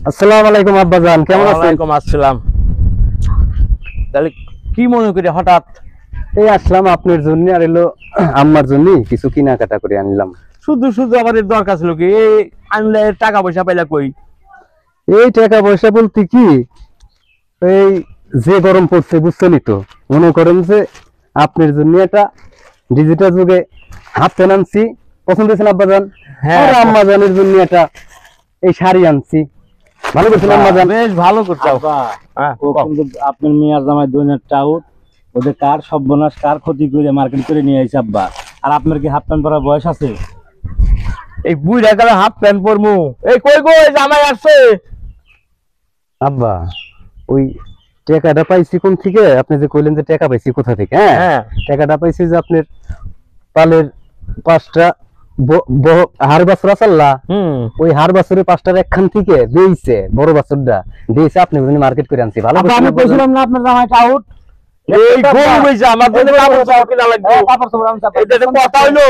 আসসালামু আলাইকুম আব্বাজান, কেমন আছেন? ওয়ালাইকুম আসসালাম। তাহলে কি মনে করে হঠাৎ? এই আসলাম আপনার জন্য, আর এলো আম্মার জন্য কিছু কেনাকাটা করে আনলাম। শুধু শুধু আমার এর দরকার ছিল কি? এই আনলে টাকা পয়সা পাইলা কই? এই টাকা পয়সা বলতে কি, এই যে গরম পড়ছে বুঝছেনই তো, মনে করেন যে আপনার জন্য একটা ডিজিটাল যুগে হাফ প্যান্ট আনছি, পছন্দ হয়েছে না আব্বাজান? হ্যাঁ, আর আম্মাজানের জন্য একটা এই শাড়ি আনছি। ভালো করছেন আম্মাজান? বেশ ভালো করছো। হ্যাঁ, ও কও। কিন্তু আপনার মেয়ার জামাই দুনিয়ার টাউট, ওদের কার সর্বনাশ কার ক্ষতি করে মার্কেট করে নিয়ে আইছে আব্বা। আর আপনার কি হাফ প্যান্ট পরার বয়স আছে? এই বুইড়া গেলে হাফ প্যান্ট পরমু। এই কই কই জামাই আসছে? আব্বা, ওই টাকাটা পাইছি কোন থেকে? আপনি যে কইলেন যে টাকা পাইছি কোথা থেকে, হ্যাঁ হ্যাঁ। টাকাটা পাইছি যে আপনার পালের 5টা হাড় বাছুর আসাল্লা, ওই হাড় বাছুরের 5টার একখান থেকে দিয়েছে, বড় বাছুরটা দিয়েছে আপনি মার্কেট করে আনছি। ভালো আব্বা, আমি কইছিলাম না আপনার জামাই টাউট? এই গরু হইছে আমার জন্য কাপড় চাও কিনা লাগবে। কাপড় চোপড় আনছে আব্বা। এটা তো কথা হইলো।